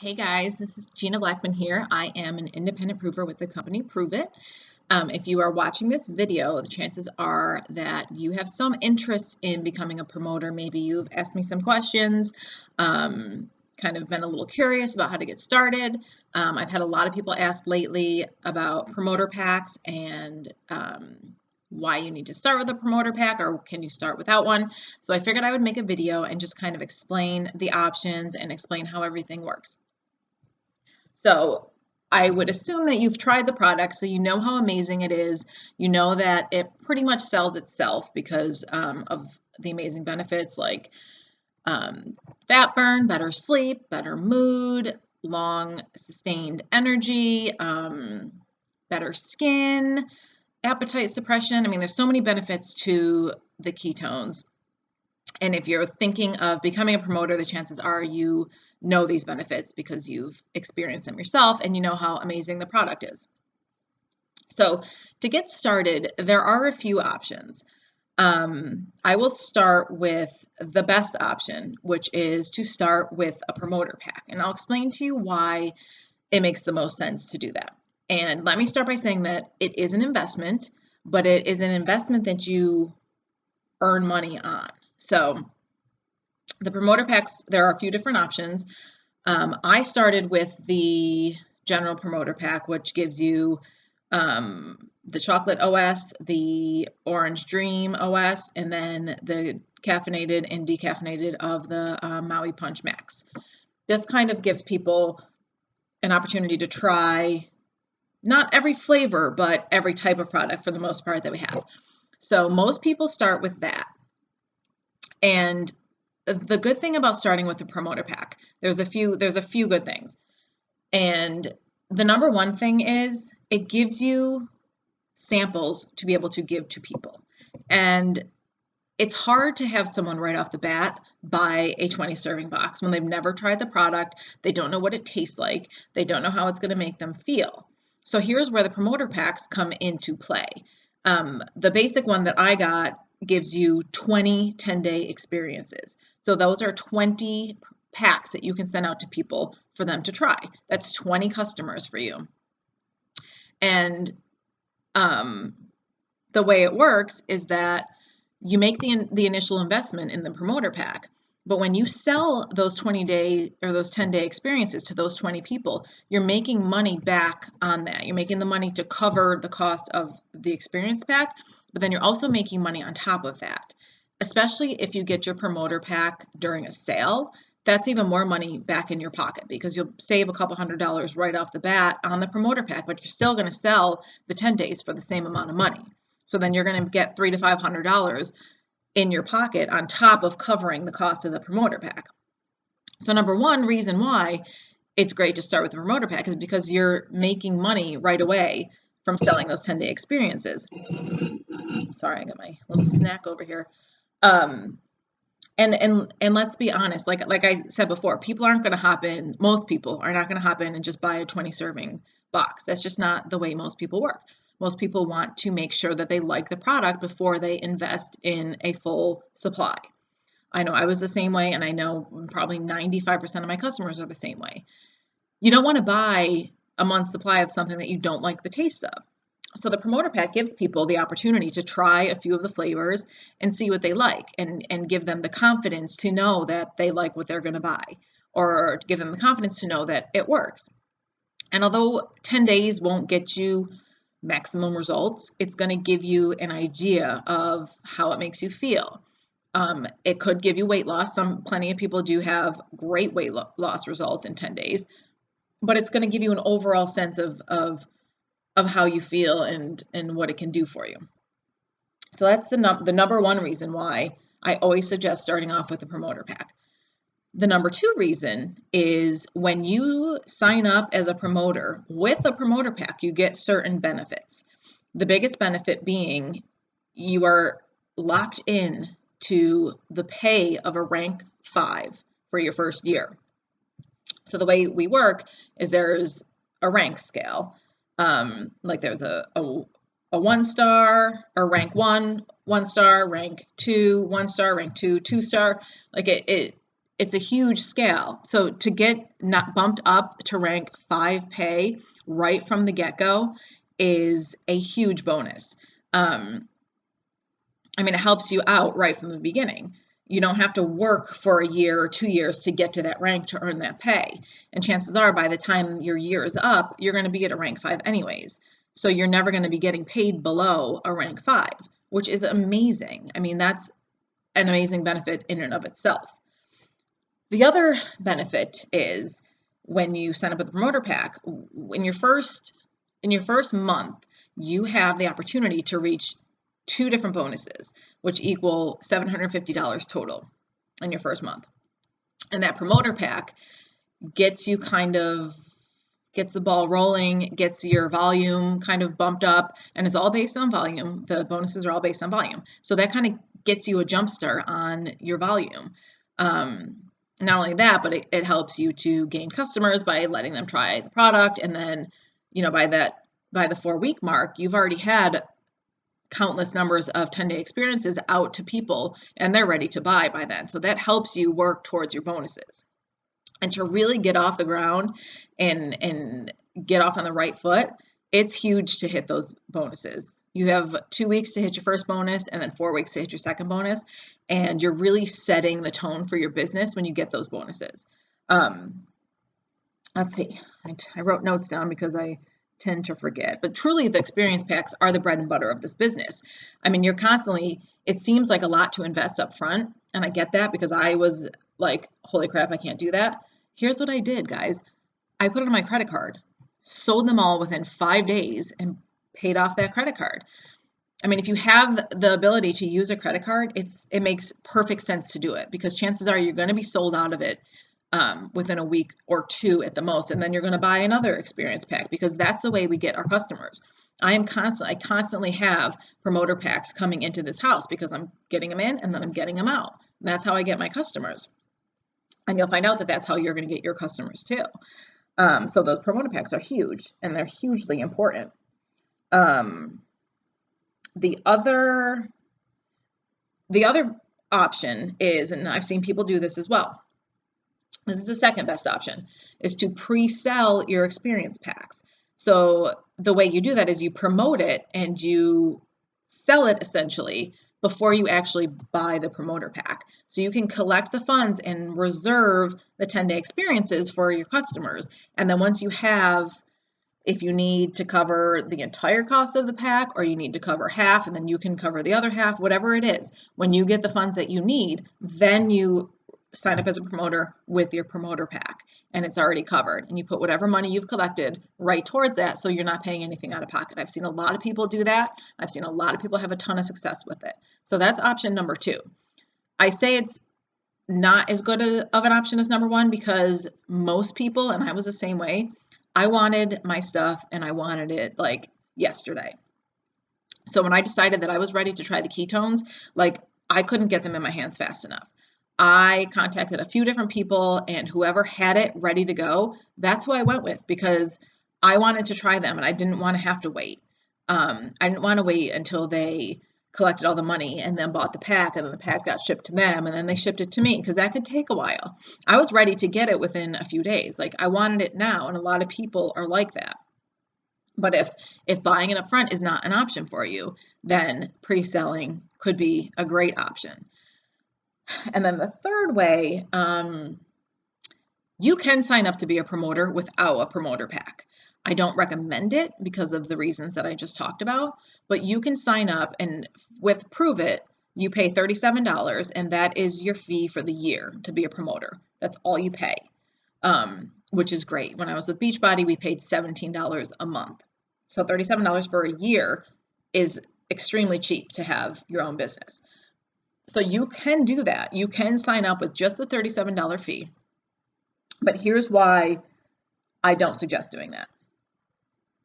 Hey guys, this is Gina Blackman here. I am an independent prover with the company Pruvit. If you are watching this video, the chances are that you have some interest in becoming a promoter. Maybe you've asked me some questions, kind of been a little curious about how to get started. I've had a lot of people ask lately about promoter packs and why you need to start with a promoter pack, or can you start without one? So I figured I would make a video and just kind of explain the options and explain how everything works. So I would assume that you've tried the product, so you know how amazing it is. You know that it pretty much sells itself because of the amazing benefits like fat burn, better sleep, better mood, long sustained energy, better skin, appetite suppression. I mean, there's so many benefits to the ketones. And if you're thinking of becoming a promoter, the chances are you know these benefits because you've experienced them yourself and you know how amazing the product is. So to get started, there are a few options. I will start with the best option, which is to start with a promoter pack. And I'll explain to you why it makes the most sense to do that. And let me start by saying that it is an investment, but it is an investment that you earn money on. So the promoter packs, there are a few different options. I started with the general promoter pack, which gives you the chocolate OS, the orange dream OS, and then the caffeinated and decaffeinated of the Maui Punch Max. This kind of gives people an opportunity to try not every flavor, but every type of product for the most part that we have. So most people start with that. And the good thing about starting with the promoter pack, there's a few good things. And the number one thing is it gives you samples to be able to give to people. And it's hard to have someone right off the bat buy a 20 serving box when they've never tried the product, they don't know what it tastes like, they don't know how it's going to make them feel. So here's where the promoter packs come into play. The basic one that I got gives you 20 10-day experiences. So those are 20 packs that you can send out to people for them to try. That's 20 customers for you. And the way it works is that you make the initial investment in the promoter pack, but when you sell those 20-day or those 10-day experiences to those 20 people, you're making money back on that. You're making the money to cover the cost of the experience pack, but then you're also making money on top of that. Especially if you get your promoter pack during a sale, that's even more money back in your pocket because you'll save a couple $100 right off the bat on the promoter pack, but you're still going to sell the 10 days for the same amount of money. So then you're going to get $300 to $500 in your pocket on top of covering the cost of the promoter pack. So number one reason why it's great to start with the promoter pack is because you're making money right away from selling those 10-day experiences. Sorry, I got my little snack over here. And let's be honest, like I said before, people aren't going to hop in. Most people are not going to hop in and just buy a 20 serving box. That's just not the way most people work. Most people want to make sure that they like the product before they invest in a full supply. I know I was the same way, and I know probably 95% of my customers are the same way. You don't want to buy a month's supply of something that you don't like the taste of. So the promoter pack gives people the opportunity to try a few of the flavors and see what they like and give them the confidence to know that they like what they're going to buy, or give them the confidence to know that it works. And although 10 days won't get you maximum results, it's going to give you an idea of how it makes you feel. It could give you weight loss. Plenty of people do have great weight loss results in 10 days, but it's going to give you an overall sense of how you feel and what it can do for you. So that's the number one reason why I always suggest starting off with a promoter pack. The number two reason is when you sign up as a promoter with a promoter pack, you get certain benefits. The biggest benefit being you are locked in to the pay of a rank 5 for your first year. So the way we work is there's a rank scale. Like there's a 1-star, or rank 1 1 star, rank 2 1 star, rank 2 2 star. Like it it's a huge scale. So to get not bumped up to rank 5 pay right from the get-go is a huge bonus. I mean, it helps you out right from the beginning. You don't have to work for a year or 2 years to get to that rank to earn that pay. And chances are by the time your year is up, you're going to be at a rank 5 anyways. So you're never going to be getting paid below a rank 5, which is amazing. I mean, that's an amazing benefit in and of itself. The other benefit is when you sign up with the promoter pack, in your first month, you have the opportunity to reach 2 different bonuses, which equal $750 total in your first month. And that promoter pack gets you gets the ball rolling, gets your volume kind of bumped up, and it's all based on volume. The bonuses are all based on volume. So that kind of gets you a jump start on your volume. Not only that, but it helps you to gain customers by letting them try the product. And then, by the 4-week mark, you've already had countless numbers of 10-day experiences out to people, and they're ready to buy by then. So that helps you work towards your bonuses. And to really get off the ground and get off on the right foot, it's huge to hit those bonuses. You have 2 weeks to hit your first bonus and then 4 weeks to hit your second bonus. And you're really setting the tone for your business when you get those bonuses. Let's see. I wrote notes down because I tend to forget. But truly, the experience packs are the bread and butter of this business. I mean, it seems like a lot to invest up front. And I get that because I was like, holy crap, I can't do that. Here's what I did, guys. I put it on my credit card, sold them all within 5 days, and paid off that credit card. I mean, if you have the ability to use a credit card, it makes perfect sense to do it because chances are you're going to be sold out of it within a week or 2 at the most, and then you're going to buy another experience pack because that's the way we get our customers. I constantly have promoter packs coming into this house because I'm getting them in and then I'm getting them out. And that's how I get my customers. And you'll find out that that's how you're going to get your customers too. So those promoter packs are huge and they're hugely important. The other option is, and I've seen people do this as well, this is the second best option, is to pre-sell your experience packs. So the way you do that is you promote it and you sell it essentially before you actually buy the promoter pack. So you can collect the funds and reserve the 10-day experiences for your customers. And then once you have, if you need to cover the entire cost of the pack or you need to cover half and then you can cover the other half, whatever it is, when you get the funds that you need, then you sign up as a promoter with your promoter pack and it's already covered. And you put whatever money you've collected right towards that so you're not paying anything out of pocket. I've seen a lot of people do that. I've seen a lot of people have a ton of success with it. So that's option number 2. I say it's not as good of an option as number 1 because most people, and I was the same way, I wanted my stuff and I wanted it like yesterday. So when I decided that I was ready to try the ketones, like I couldn't get them in my hands fast enough. I contacted a few different people and whoever had it ready to go, that's who I went with because I wanted to try them and I didn't want to have to wait. I didn't want to wait until they collected all the money and then bought the pack and then the pack got shipped to them and then they shipped it to me because that could take a while. I was ready to get it within a few days. Like I wanted it now and a lot of people are like that. But if buying it up front is not an option for you, then pre-selling could be a great option. And then the third way, you can sign up to be a promoter without a promoter pack. I don't recommend it because of the reasons that I just talked about, but you can sign up and with Pruvit, you pay $37 and that is your fee for the year to be a promoter. That's all you pay, which is great. When I was with Beachbody, we paid $17 a month. So $37 for a year is extremely cheap to have your own business. So you can do that. You can sign up with just the $37 fee. But here's why I don't suggest doing that.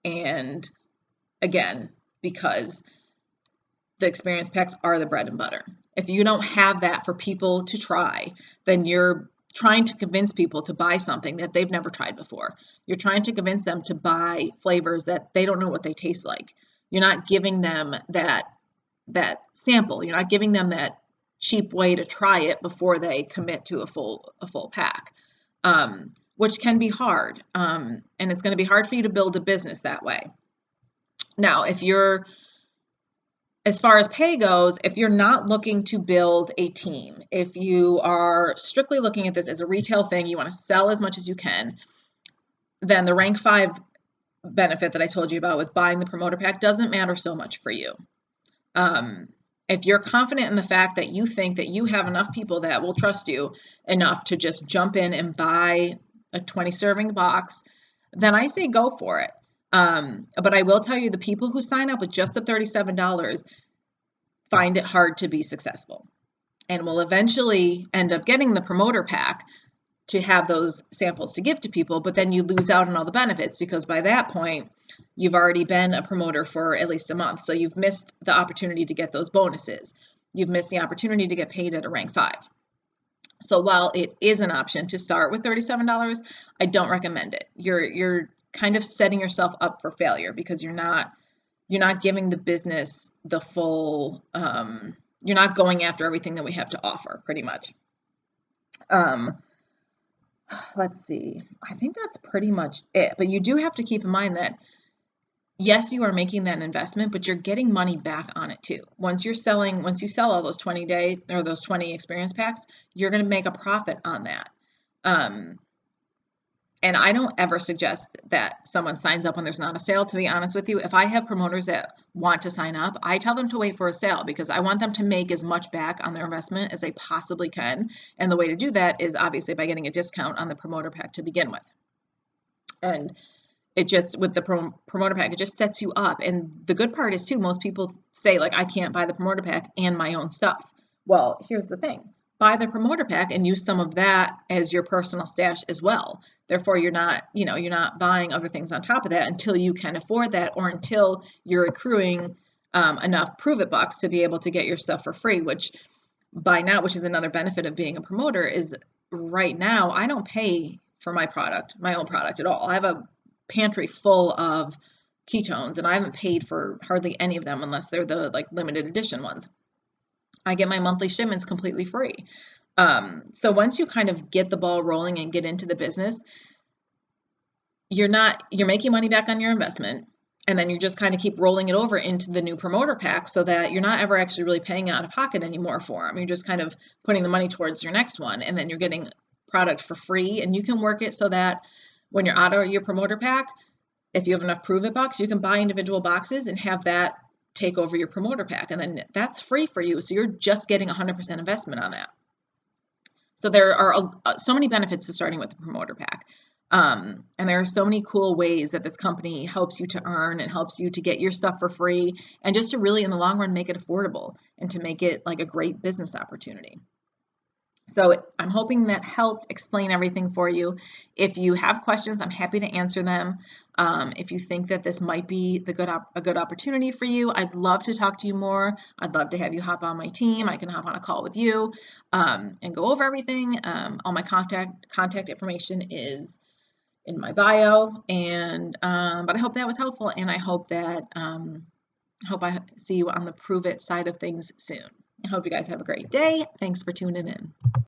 And again, because the experience packs are the bread and butter. If you don't have that for people to try, then you're trying to convince people to buy something that they've never tried before. You're trying to convince them to buy flavors that they don't know what they taste like. You're not giving them that sample. You're not giving them that cheap way to try it before they commit to a full pack, which can be hard. And it's going to be hard for you to build a business that way. Now, as far as pay goes, if you're not looking to build a team, if you are strictly looking at this as a retail thing, you want to sell as much as you can, then the rank 5 benefit that I told you about with buying the promoter pack doesn't matter so much for you. If you're confident in the fact that you think that you have enough people that will trust you enough to just jump in and buy a 20 serving box, then I say go for it. But I will tell you, the people who sign up with just the $37 find it hard to be successful and will eventually end up getting the promoter pack to have those samples to give to people, but then you lose out on all the benefits because by that point, you've already been a promoter for at least a month. So you've missed the opportunity to get those bonuses. You've missed the opportunity to get paid at a rank 5. So while it is an option to start with $37, I don't recommend it. You're kind of setting yourself up for failure because you're not giving the business the full, you're not going after everything that we have to offer pretty much. Let's see. I think that's pretty much it. But you do have to keep in mind that, yes, you are making that investment, but you're getting money back on it too. Once you sell all those 20-day or those 20 experience packs, you're going to make a profit on that. And I don't ever suggest that someone signs up when there's not a sale, to be honest with you. If I have promoters that want to sign up, I tell them to wait for a sale because I want them to make as much back on their investment as they possibly can. And the way to do that is obviously by getting a discount on the promoter pack to begin with. And it just, with the promoter pack, it just sets you up. And the good part is too, most people say like, I can't buy the promoter pack and my own stuff. Well, here's the thing. Buy the promoter pack and use some of that as your personal stash as well. Therefore, you're not buying other things on top of that until you can afford that or until you're accruing enough Pruvit bucks to be able to get your stuff for free, which is another benefit of being a promoter, is right now I don't pay for my own product at all. I have a pantry full of ketones and I haven't paid for hardly any of them unless they're the like limited edition ones. I get my monthly shipments completely free. So once you kind of get the ball rolling and get into the business, you're making money back on your investment, and then you just kind of keep rolling it over into the new promoter pack so that you're not ever actually really paying out of pocket anymore for them. You're just kind of putting the money towards your next one, and then you're getting product for free, and you can work it so that when you're out of your promoter pack, if you have enough Pruvit bucks, you can buy individual boxes and have that take over your promoter pack, and then that's free for you. So you're just getting 100% investment on that. So there are so many benefits to starting with the promoter pack. And there are so many cool ways that this company helps you to earn and helps you to get your stuff for free and just to really, in the long run, make it affordable and to make it like a great business opportunity. So I'm hoping that helped explain everything for you. If you have questions, I'm happy to answer them. If you think that this might be a good opportunity for you, I'd love to talk to you more. I'd love to have you hop on my team. I can hop on a call with you and go over everything. All my contact information is in my bio. And but I hope that was helpful, and I hope that I see you on the Pruvit side of things soon. I hope you guys have a great day. Thanks for tuning in.